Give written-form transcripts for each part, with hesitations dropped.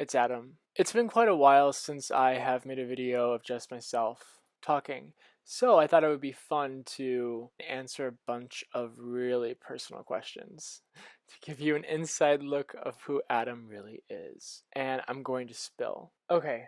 It's Adam. It's been quite a while since I have made a video of just myself talking, so I thought it would be fun to answer a bunch of really personal questions to give you an inside look of who Adam really is. And I'm going to spill. Okay,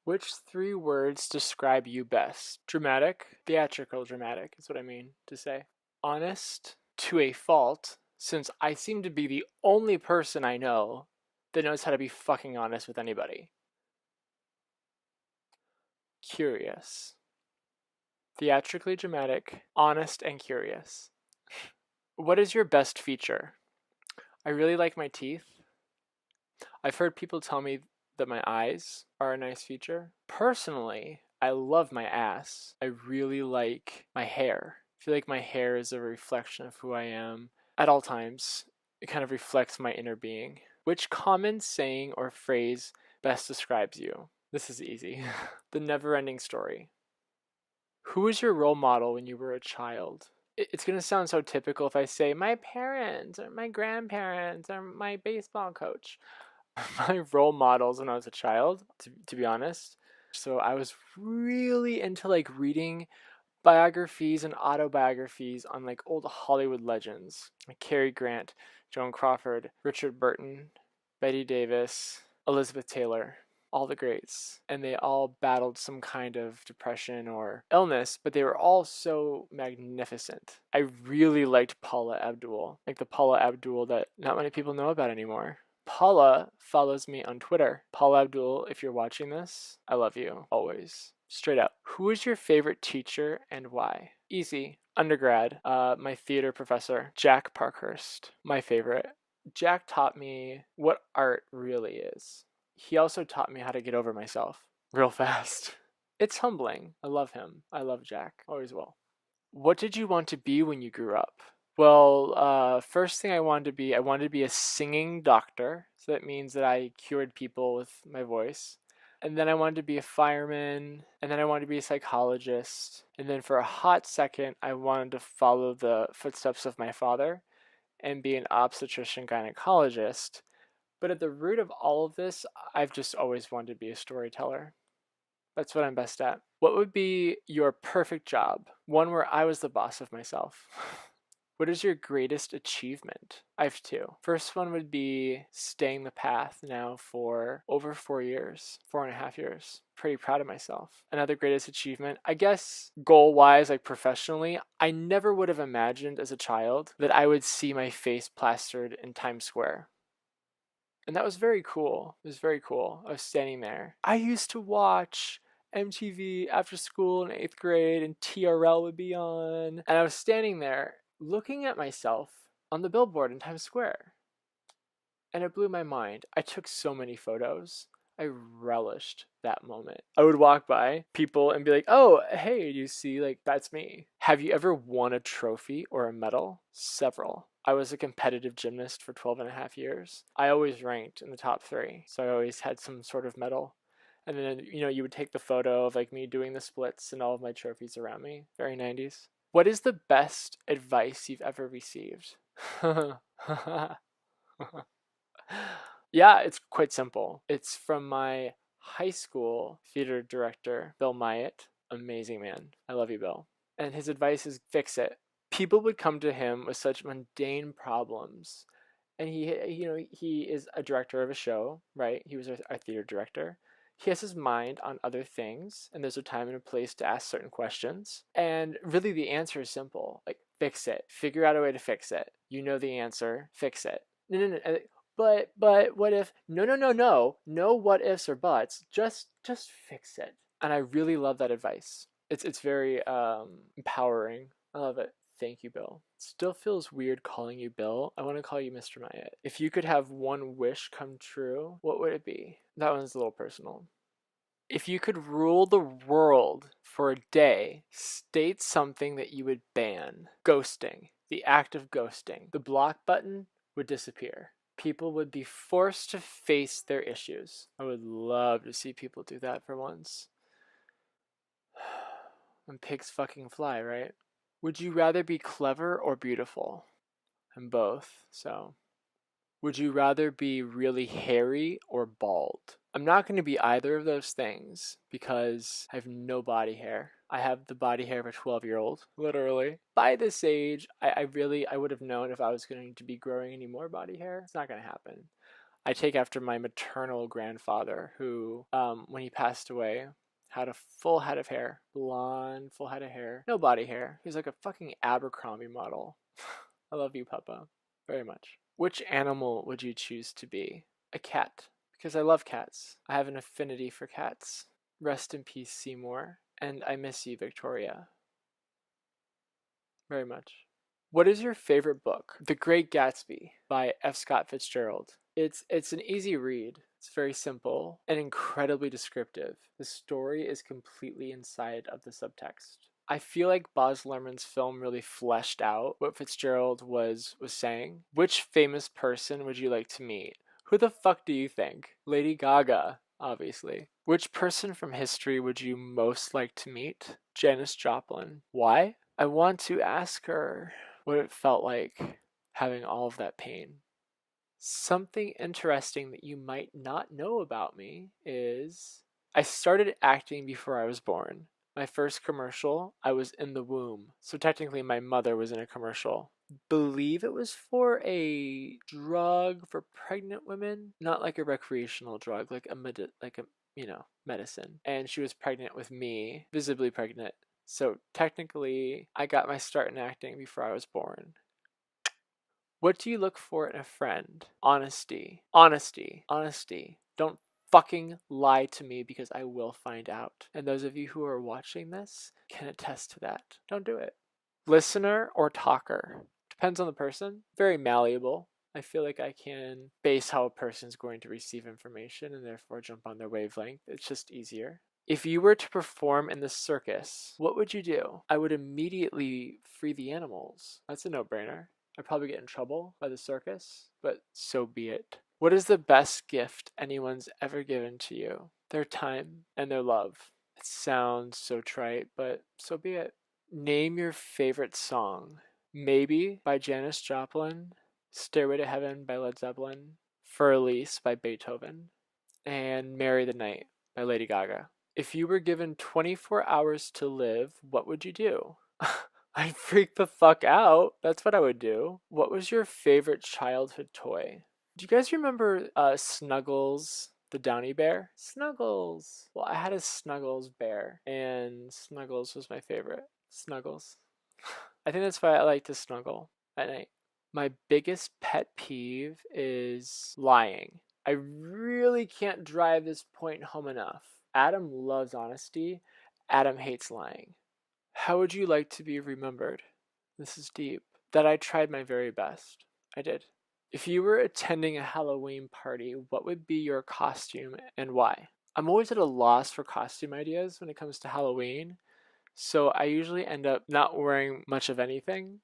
which three words describe you best? Dramatic, theatrical dramatic is what I mean to say. Honest to a fault, since I seem to be the only person I know that knows how to be fucking honest with anybody. Curious. Theatrically dramatic, honest, and curious. What is your best feature? I really like my teeth. I've heard people tell me that my eyes are a nice feature. Personally, I love my ass. I really like my hair. I feel like my hair is a reflection of who I am at all times. It kind of reflects my inner being. Which common saying or phrase best describes you? This is easy. The never-ending story. Who was your role model when you were a child? It's going to sound so typical if I say my parents or my grandparents or my baseball coach. My role models when I was a child, to be honest. So I was really into like reading biographies and autobiographies on like old Hollywood legends, like Cary Grant, Joan Crawford, Richard Burton, Betty Davis, Elizabeth Taylor, all the greats. And they all battled some kind of depression or illness, but they were all so magnificent. I really liked Paula Abdul, like the Paula Abdul that not many people know about anymore. Paula follows me on Twitter. Paula Abdul, if you're watching this, I love you, always. Straight up. Who is your favorite teacher and why? Easy. Undergrad, my theater professor, Jack Parkhurst, my favorite. Jack taught me what art really is. He also taught me how to get over myself real fast. It's humbling. I love him. I love Jack. Always will. What did you want to be when you grew up? Well, first thing I wanted to be a singing doctor. So that means that I cured people with my voice. And then I wanted to be a fireman. And then I wanted to be a psychologist. And then for a hot second, I wanted to follow the footsteps of my father and be an obstetrician gynecologist. But at the root of all of this, I've just always wanted to be a storyteller. That's what I'm best at. What would be your perfect job? One where I was the boss of myself. What is your greatest achievement? I have two. First one would be staying the path now for over 4 years, 4.5 years. Pretty proud of myself. Another greatest achievement, I guess goal-wise, like professionally, I never would have imagined as a child that I would see my face plastered in Times Square. And that was very cool. It was very cool. I was standing there. I used to watch MTV after school in 8th grade and TRL would be on. And I was standing there looking at myself on the billboard in Times Square. And it blew my mind. I took so many photos. I relished that moment. I would walk by people and be like, oh, hey, you see, like, that's me. Have you ever won a trophy or a medal? Several. I was a competitive gymnast for 12.5 years. I always ranked in the top 3. So I always had some sort of medal. And then, you would take the photo of like me doing the splits and all of my trophies around me. Very 90s. What is the best advice you've ever received? Yeah, it's quite simple. It's from my high school theater director, Bill Myatt. Amazing man. I love you, Bill. And his advice is fix it. People would come to him with such mundane problems. And he is a director of a show, right? He was a theater director. He has his mind on other things, and there's a time and a place to ask certain questions. And really, the answer is simple. Like, fix it. Figure out a way to fix it. You know the answer. Fix it. No. But what if? No. No what ifs or buts. Just fix it. And I really love that advice. It's very empowering. I love it. Thank you, Bill. Still feels weird calling you Bill. I want to call you Mr. Myatt. If you could have one wish come true, what would it be? That one's a little personal. If you could rule the world for a day, state something that you would ban. Ghosting. The act of ghosting. The block button would disappear. People would be forced to face their issues. I would love to see people do that for once. When pigs fucking fly, right? Would you rather be clever or beautiful? I'm both, so. Would you rather be really hairy or bald? I'm not going to be either of those things because I have no body hair. I have the body hair of a 12-year-old, literally. By this age, I would have known if I was going to be growing any more body hair. It's not going to happen. I take after my maternal grandfather who, when he passed away, had a full head of hair. Blonde, full head of hair. No body hair. He's like a fucking Abercrombie model. I love you, Papa. Very much. Which animal would you choose to be? A cat. Because I love cats. I have an affinity for cats. Rest in peace, Seymour. And I miss you, Victoria. Very much. What is your favorite book? The Great Gatsby by F. Scott Fitzgerald. It's an easy read. It's very simple and incredibly descriptive. The story is completely inside of the subtext. I feel like Baz Luhrmann's film really fleshed out what Fitzgerald was saying. Which famous person would you like to meet? Who the fuck do you think? Lady Gaga, obviously. Which person from history would you most like to meet? Janis Joplin. Why? I want to ask her what it felt like having all of that pain. Something interesting that you might not know about me is I started acting before I was born. My first commercial, I was in the womb. So technically my mother was in a commercial. Believe it was for a drug for pregnant women, not like a recreational drug, like a medicine. And she was pregnant with me, visibly pregnant. So technically I got my start in acting before I was born. What do you look for in a friend? Honesty. Honesty. Honesty. Don't fucking lie to me because I will find out. And those of you who are watching this can attest to that. Don't do it. Listener or talker? Depends on the person. Very malleable. I feel like I can base how a person's going to receive information and therefore jump on their wavelength. It's just easier. If you were to perform in the circus, what would you do? I would immediately free the animals. That's a no-brainer. I'd probably get in trouble by the circus, but so be it. What is the best gift anyone's ever given to you? Their time and their love. It sounds so trite, but so be it. Name your favorite song. Maybe by Janis Joplin, Stairway to Heaven by Led Zeppelin, For Elise by Beethoven, and Marry the Night by Lady Gaga. If you were given 24 hours to live, what would you do? I'd freak the fuck out. That's what I would do. What was your favorite childhood toy? Do you guys remember Snuggles, the Downy bear? Snuggles. Well, I had a Snuggles bear, and Snuggles was my favorite. Snuggles. I think that's why I like to snuggle at night. My biggest pet peeve is lying. I really can't drive this point home enough. Adam loves honesty. Adam hates lying. How would you like to be remembered? This is deep. That I tried my very best. I did. If you were attending a Halloween party, what would be your costume and why? I'm always at a loss for costume ideas when it comes to Halloween, so I usually end up not wearing much of anything.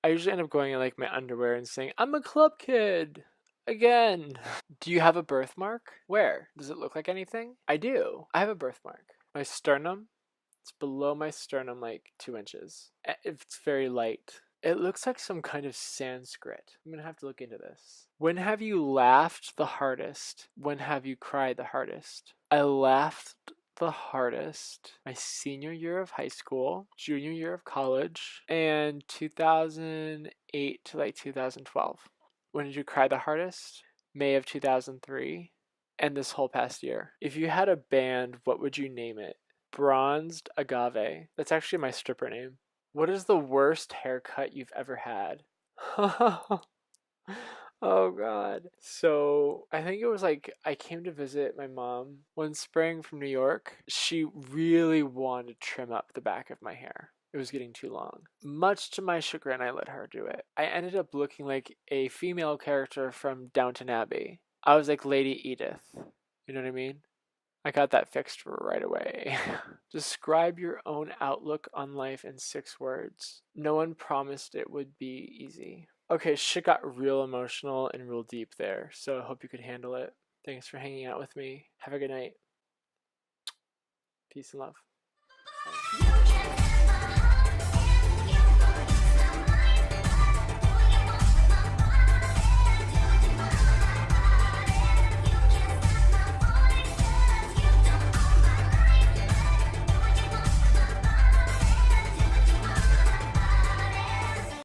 I usually end up going in like my underwear and saying, I'm a club kid! Again! Do you have a birthmark? Where? Does it look like anything? I do. I have a birthmark. My sternum. It's below my sternum like 2 inches. It's very light. It looks like some kind of Sanskrit. I'm gonna have to look into this. When have you laughed the hardest? When have you cried the hardest? I laughed the hardest my senior year of high school, junior year of college, and 2008 to like 2012. When did you cry the hardest? May of 2003, and this whole past year. If you had a band, what would you name it? Bronzed Agave. That's actually my stripper name. What is the worst haircut you've ever had? Oh god. So I think it was like I came to visit my mom one spring from New York. She really wanted to trim up the back of my hair. It was getting too long. Much to my chagrin, I let her do it. I ended up looking like a female character from Downton Abbey. I was like Lady Edith. You know what I mean? I got that fixed right away. Describe your own outlook on life in 6 words. No one promised it would be easy. Okay, shit got real emotional and real deep there, so I hope you could handle it. Thanks for hanging out with me. Have a good night. Peace and love.